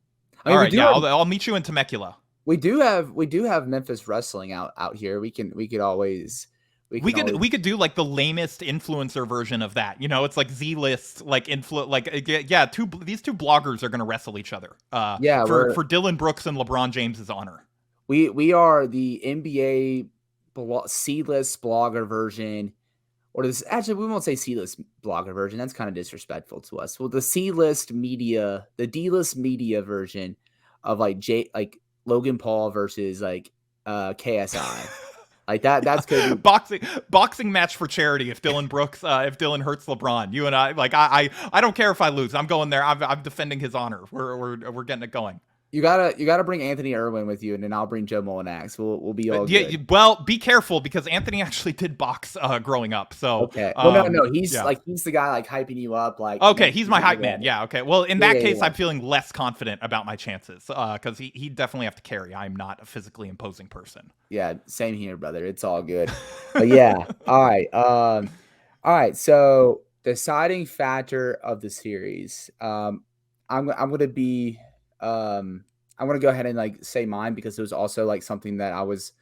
I mean, All right, yeah, I'll meet you in Temecula. we do have Memphis wrestling out here. We could always We can always. could do like the lamest influencer version of that. It's like Z-list, like these two bloggers are going to wrestle each other. Yeah, For Dylan Brooks and LeBron James's honor. We are the NBA C-list blogger version, or this actually we won't say C-list blogger version. That's kind of disrespectful to us. Well, the C-list media, the D-list media version of like Logan Paul versus like KSI. Like that's gonna be boxing match for charity. If Dylan Brooks, if Dylan hurts LeBron, you and I, like I don't care if I lose. I'm going there. I'm defending his honor. We're getting it going. You gotta bring Anthony Irwin with you, and then I'll bring Joe Molinax. We'll be all good. Yeah, well, be careful because Anthony actually did box growing up. So okay, well, no, he's he's the guy like hyping you up. Like okay, he's my hype man. Yeah, okay. Well, in that case, I'm feeling less confident about my chances because he definitely have to carry. I'm not a physically imposing person. Yeah, same here, brother. It's all good. But yeah, all right. So deciding factor of the series. I'm gonna be. I'm going to go ahead and like say mine because it was also like something that I was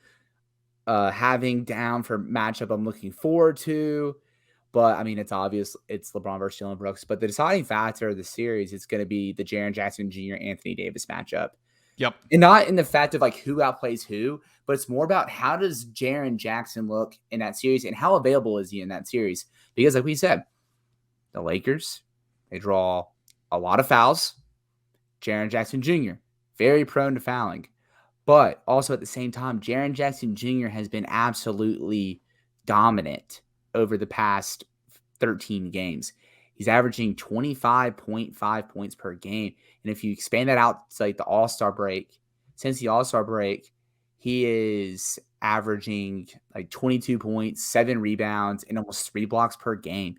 having down for matchup I'm looking forward to. But I mean, it's obvious it's LeBron versus Dylan Brooks. But the deciding factor of the series is going to be the Jaren Jackson Jr. Anthony Davis matchup. Yep. And not in the fact of like who outplays who, but it's more about how does Jaren Jackson look in that series and how available is he in that series? Because like we said, the Lakers, they draw a lot of fouls. Jaren Jackson Jr., very prone to fouling. But also at the same time, Jaren Jackson Jr. has been absolutely dominant over the past 13 games. He's averaging 25.5 points per game. And if you expand that out to like the All-Star break, since the All-Star break, he is averaging like 22 points, 7 rebounds, and almost 3 blocks per game.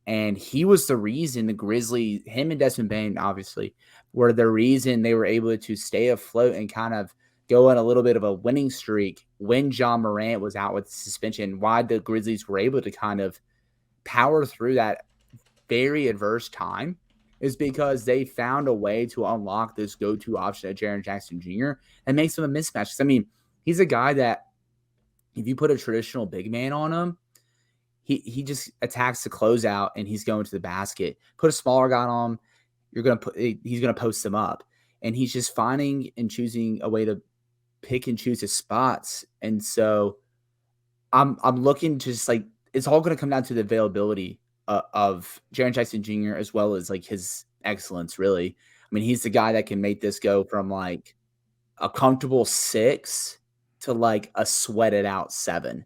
And he was the reason the Grizzlies, him and Desmond Bane, obviously, were the reason they were able to stay afloat and kind of go on a little bit of a winning streak when John Morant was out with suspension. Why the Grizzlies were able to kind of power through that very adverse time is because they found a way to unlock this go-to option of Jaren Jackson Jr. and makes him a mismatch. I mean, he's a guy that if you put a traditional big man on him, he just attacks the closeout and he's going to the basket. Put a smaller guy on him, he's gonna post him up, and he's just finding and choosing a way to pick and choose his spots. And so I'm looking to just like it's all gonna come down to the availability of Jaren Jackson Jr. as well as like his excellence. Really, I mean, he's the guy that can make this go from like a comfortable 6 to like a sweated out 7.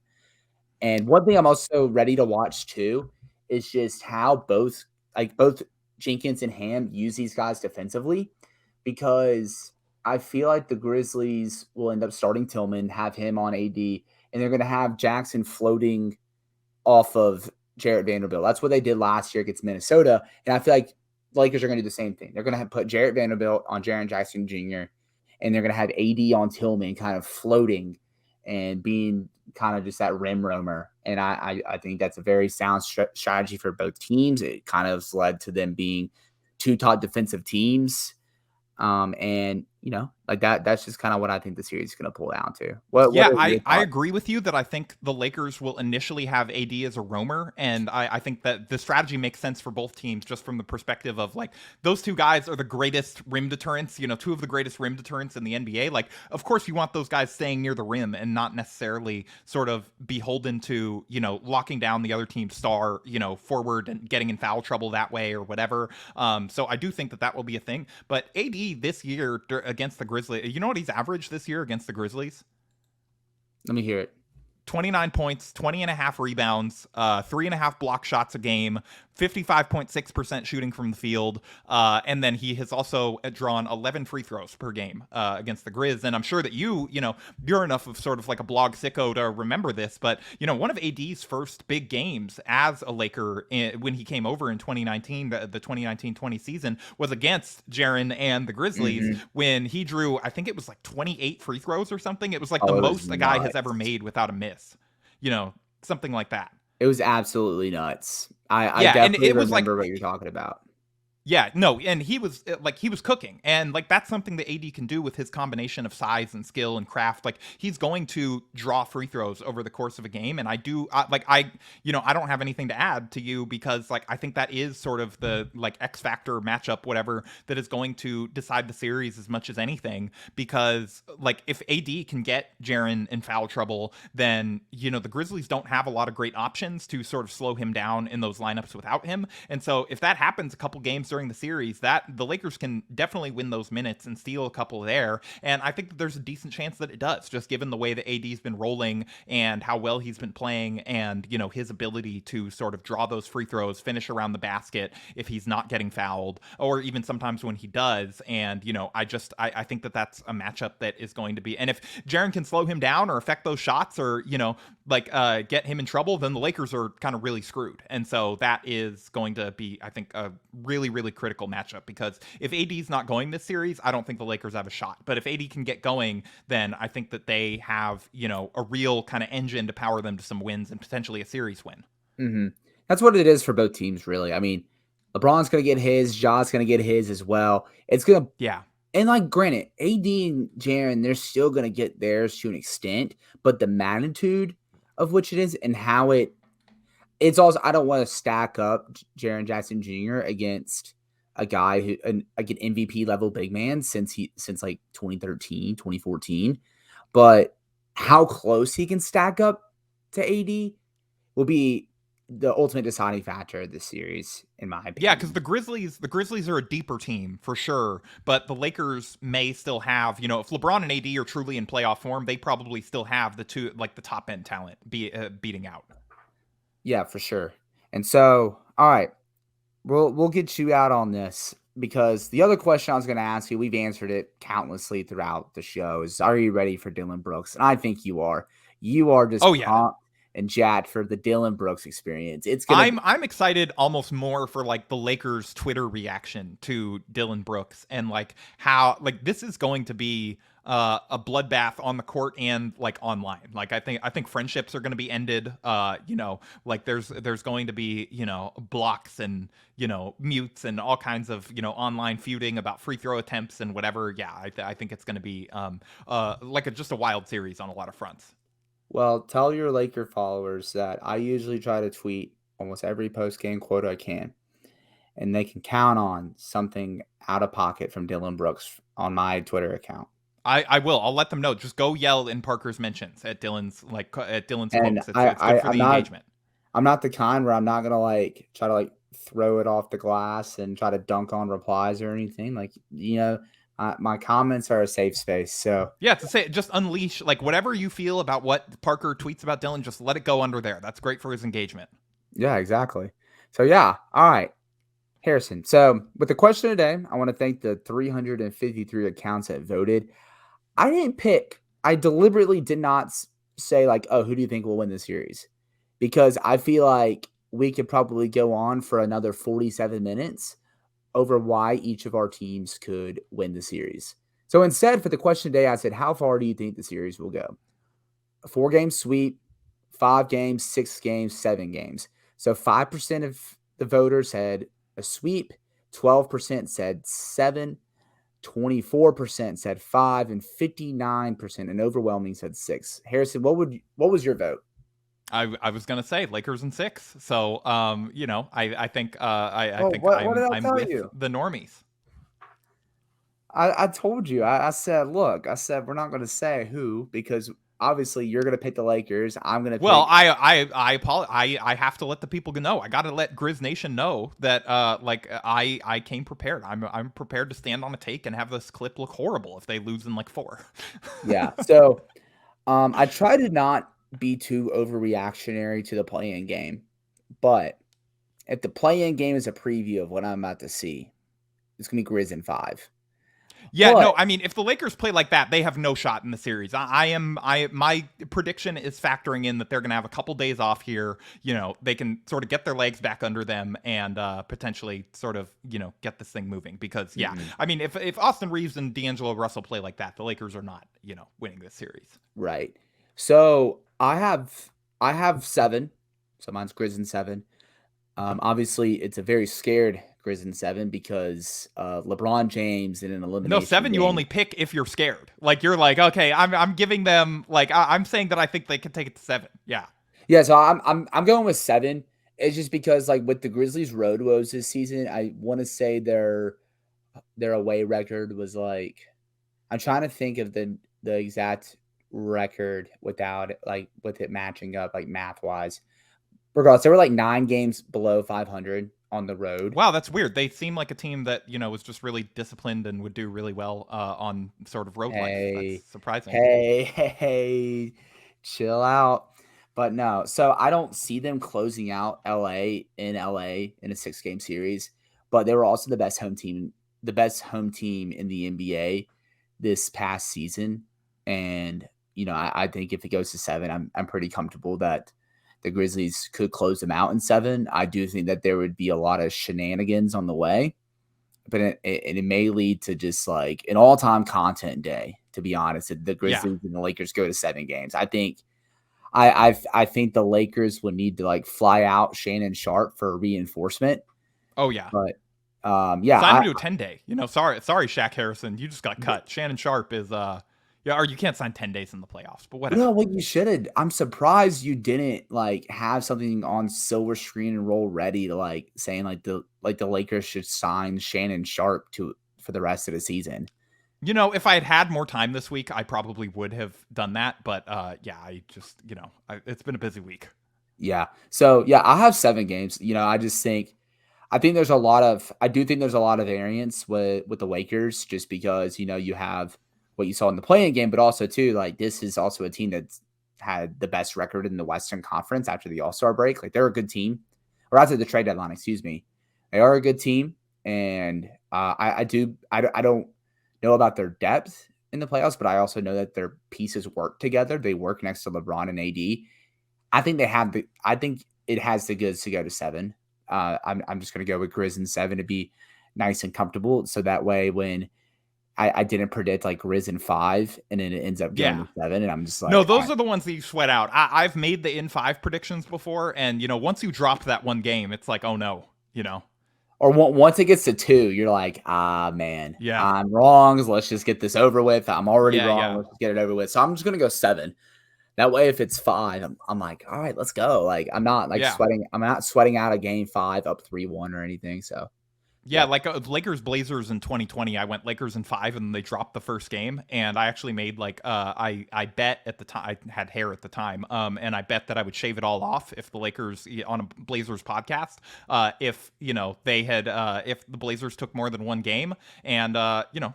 And one thing I'm also ready to watch too is just how both Jenkins and Ham use these guys defensively, because I feel like the Grizzlies will end up starting Tillman, have him on AD, and they're going to have Jackson floating off of Jarrett Vanderbilt. That's what they did last year against Minnesota. And I feel like the Lakers are going to do the same thing. They're going to put Jarrett Vanderbilt on Jaren Jackson Jr., and they're going to have AD on Tillman kind of floating and being kind of just that rim roamer. And I think that's a very sound strategy for both teams. It kind of led to them being 2 top defensive teams. And you know, like that's just kind of what I think the series is going to pull down to. I agree with you that I think the Lakers will initially have AD as a roamer. And I think that the strategy makes sense for both teams just from the perspective of like those 2 guys are the greatest rim deterrents, 2 of the greatest rim deterrents in the NBA. Like, of course you want those guys staying near the rim and not necessarily sort of beholden to, locking down the other team's star, forward and getting in foul trouble that way or whatever. So I do think that will be a thing, but AD this year against the Grizzlies, you know what he's averaged this year against the Grizzlies? Let me hear it. 29 points, 20.5 rebounds, 3.5 block shots a game, 55.6% shooting from the field. And then he has also drawn 11 free throws per game against the Grizz. And I'm sure that you're enough of sort of like a blog sicko to remember this, but one of AD's first big games as a Laker when he came over in 2019, the 2019-20 season was against Jaren and the Grizzlies when he drew, I think it was like 28 free throws or something. It was like the most a guy has ever made without a miss. Something like that. It was absolutely nuts. I definitely remember what you're talking about. Yeah, no, and he was cooking, and like that's something that AD can do with his combination of size and skill and craft. Like he's going to draw free throws over the course of a game, and I don't have anything to add to you because like I think that is sort of the like X factor matchup, whatever, that is going to decide the series as much as anything. Because like if AD can get Jaren in foul trouble, then the Grizzlies don't have a lot of great options to sort of slow him down in those lineups without him, and so if that happens a couple games during the series, that the Lakers can definitely win those minutes and steal a couple there. And I think that there's a decent chance that it does, just given the way that AD's been rolling and how well he's been playing, and his ability to sort of draw those free throws, finish around the basket if he's not getting fouled, or even sometimes when he does. And I think that that's a matchup that is going to be. And if Jaren can slow him down or affect those shots, or get him in trouble, then the Lakers are kind of really screwed. And so that is going to be, I think, a really, really critical matchup, because if AD's not going this series, I don't think the Lakers have a shot. But if AD can get going, then I think that they have, a real kind of engine to power them to some wins and potentially a series win. Mm-hmm. That's what it is for both teams, really. I mean, LeBron's going to get his, Ja's going to get his as well. It's going to, yeah. And like, granted, AD and Jaren, they're still going to get theirs to an extent, but the magnitude of which it is and how it's also, I don't want to stack up Jaren Jackson Jr. against a guy who, like an MVP level big man since like 2013, 2014, but how close he can stack up to AD will be the ultimate deciding factor of this series, in my opinion. Yeah, because the Grizzlies are a deeper team for sure, but the Lakers may still have, if LeBron and AD are truly in playoff form, they probably still have the two, like the top end talent beating out. Yeah, for sure. And so, all right, we'll get you out on this, because the other question I was going to ask you, we've answered it countlessly throughout the show, is are you ready for Dillon Brooks? And I think you are. You are just pumped and jacked for the Dillon Brooks experience. I'm excited almost more for like the Lakers Twitter reaction to Dillon Brooks, and like how like this is going to be a bloodbath on the court and like online. Like I think friendships are going to be ended. Like there's going to be blocks and mutes and all kinds of online feuding about free throw attempts and whatever. Yeah, I think it's going to be like just a wild series on a lot of fronts. Well, tell your Laker followers that I usually try to tweet almost every post-game quote I can, and they can count on something out of pocket from Dillon Brooks on my Twitter account. I will. I'll let them know. Just go yell in Parker's mentions at Dillon's quotes. It's good for the engagement. I'm not the kind where I'm not gonna like try to like throw it off the glass and try to dunk on replies or anything. Like my comments are a safe space. So yeah, to say just unleash like whatever you feel about what Parker tweets about Dillon. Just let it go under there. That's great for his engagement. Yeah, exactly. So yeah, all right. Harrison. So with the question today, I want to thank the 353 accounts that voted. I didn't pick. I deliberately did not say like, oh, who do you think will win the series? Because I feel like we could probably go on for another 47 minutes over why each of our teams could win the series. So instead, for the question today, I said, how far do you think the series will go? A 4-game sweep, 5 games, 6 games, 7 games. So 5% of the voters said a sweep, 12% said 7, 24% said 5, and 59%, an overwhelming, said 6. Harrison, what was your vote? I was gonna say Lakers in 6. So I think I'm with the normies. I told you. I said, look, we're not gonna say who, because obviously you're gonna pick the Lakers. I'm gonna pick. Well, I have to let the people know. I got to let Grizz Nation know that I came prepared. I'm prepared to stand on a take and have this clip look horrible if they lose in like 4. Yeah. So I try to not be too overreactionary to the play-in game, but if the play-in game is a preview of what I'm about to see, it's gonna be Grizz in 5. Yeah, no, I mean, if the Lakers play like that, they have no shot in the series. My prediction is factoring in that they're going to have a couple days off here. They can sort of get their legs back under them and potentially sort of, get this thing moving. Because, I mean, if Austin Reeves and D'Angelo Russell play like that, the Lakers are not, winning this series. Right. So I have 7. So mine's Grizz in 7. Obviously, it's a very scared Grizz in 7 because LeBron James in an No, elimination 7 you game. only pick if you're scared. Like you're like, okay, I'm giving them like I'm saying that I think they could take it to 7. Yeah. Yeah, so I'm going with 7. It's just because like with the Grizzlies road woes this season, I want to say their away record was like I'm trying to think of the exact record without like with it matching up like math wise. Regardless, there were like 9 games below 500 on the road. Wow, that's weird. They seem like a team that, was just really disciplined and would do really well on sort of road life. That's Hey, surprising. hey, chill out. But no, so I don't see them closing out LA in a 6-game series. But they were also the best home team in the NBA this past season. And I think if it goes to 7, I'm pretty comfortable that the Grizzlies could close them out in 7. I do think that there would be a lot of shenanigans on the way, but it may lead to just like an all-time content day. To be honest, if the Grizzlies and the Lakers go to 7 games, I think I think the Lakers would need to like fly out Shannon Sharp for reinforcement. Oh yeah. But sign him to a 10-day. Sorry, Shaq Harrison, you just got cut. Shannon Sharp is or you can't sign 10 days in the playoffs, but whatever. No, well, you should. I'm surprised you didn't like have something on silver screen and roll ready to like saying like the Lakers should sign Shannon Sharp for the rest of the season. If I had more time this week, I probably would have done that. But I just, it's been a busy week. Yeah. So yeah, I have 7 games. I just think I do think there's a lot of variance with the Lakers just because, you have what you saw in the play-in game, but also too, like this is also a team that's had the best record in the Western Conference after the All-Star break. Like they're a good team, or after the trade deadline, excuse me. They are a good team, and I don't know about their depth in the playoffs, but I also know that their pieces work together. They work next to LeBron and AD. I think it has the goods to go to 7. I'm just going to go with Grizz in 7 to be nice and comfortable. So that way, when I didn't predict like Grizz in 5, and then it ends up going to 7, and I'm just like, no, those are the ones that you sweat out. I've made the in 5 predictions before, and once you drop that one game, it's like, oh no, Or once it gets to 2, you're like, man, yeah, I'm wrong. So let's just get this over with. I'm already wrong. Yeah. Let's just get it over with. So I'm just gonna go 7. That way, if it's 5, I'm like, all right, let's go. Like I'm not like sweating. I'm not sweating out a game 5 up 3-1 or anything. So. Yeah, like Lakers Blazers in 2020, I went Lakers in 5 and they dropped the first game, and I actually made like I bet at the time, I had hair at the time, and I bet that I would shave it all off if the Lakers on a Blazers podcast, if they had if the Blazers took more than one game, and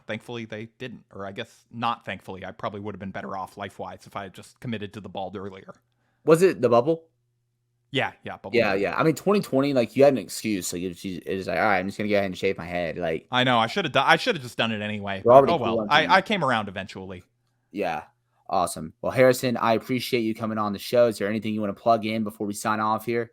thankfully they didn't, or I guess not thankfully, I probably would have been better off life-wise if I had just committed to the ball earlier. Was it the bubble? Yeah. Yeah. I mean, 2020, like you had an excuse. Like it's like, all right, I'm just gonna go ahead and shave my head. Like I know I should have just done it anyway. But, oh well, I came around eventually. Yeah, awesome. Well, Harrison, I appreciate you coming on the show. Is there anything you want to plug in before we sign off here?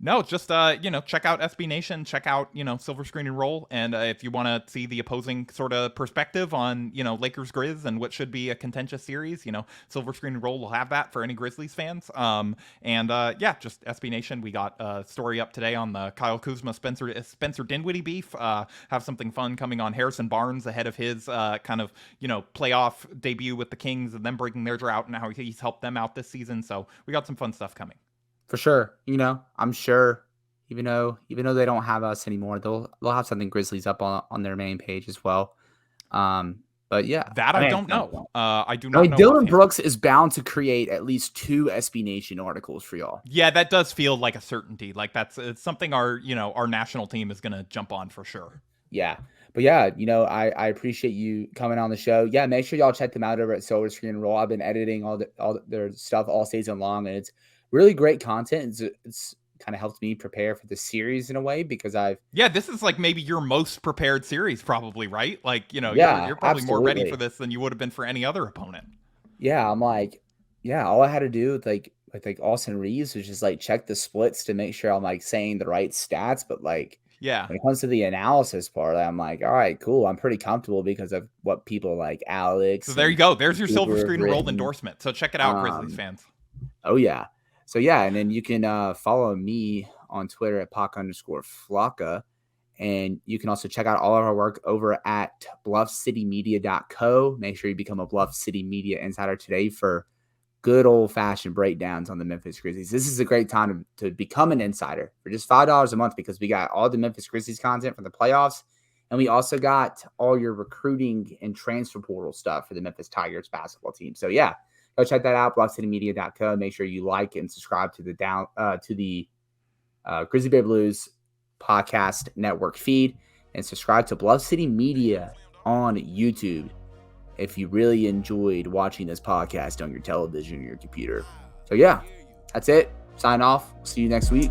No, just check out SB Nation, check out Silver Screen and Roll, and if you want to see the opposing sort of perspective on Lakers Grizz and what should be a contentious series, Silver Screen and Roll will have that for any Grizzlies fans. Just SB Nation. We got a story up today on the Kyle Kuzma Spencer Dinwiddie beef. Have something fun coming on Harrison Barnes ahead of his kind of playoff debut with the Kings and them breaking their drought and how he's helped them out this season. So we got some fun stuff coming. For sure. I'm sure even though they don't have us anymore, they'll have something Grizzlies up on their main page as well. But yeah. That I don't know. I do not know. Dylan Brooks is bound to create at least 2 SB Nation articles for y'all. Yeah, that does feel like a certainty. Like it's something our national team is gonna jump on for sure. Yeah. But yeah, I appreciate you coming on the show. Yeah, make sure y'all check them out over at Silver Screen and Roll. I've been editing all their stuff all season long, and it's really great content. It's kind of helped me prepare for the series in a way because this is like maybe your most prepared series probably, right? Like, you're probably absolutely more ready for this than you would have been for any other opponent. Yeah, I'm like, all I had to do with Austin Reeves was just like check the splits to make sure I'm like saying the right stats, but like when it comes to the analysis part, I'm like, all right, cool. I'm pretty comfortable because of what people like Alex. So there you go. There's your Silver Screen and Roll endorsement. So check it out, Grizzlies fans. Oh yeah. So yeah, and then you can follow me on Twitter at Pac_Flocka. And you can also check out all of our work over at bluffcitymedia.co. Make sure you become a Bluff City Media Insider today for good old-fashioned breakdowns on the Memphis Grizzlies. This is a great time to become an insider for just $5 a month, because we got all the Memphis Grizzlies content from the playoffs, and we also got all your recruiting and transfer portal stuff for the Memphis Tigers basketball team. So yeah, go check that out, bluffcitymedia.co. Make sure you like and subscribe to the Grizzly Bear Blues podcast network feed, and subscribe to Bluff City Media on YouTube if you really enjoyed watching this podcast on your television or your computer. So yeah, that's it. Sign off. See you next week.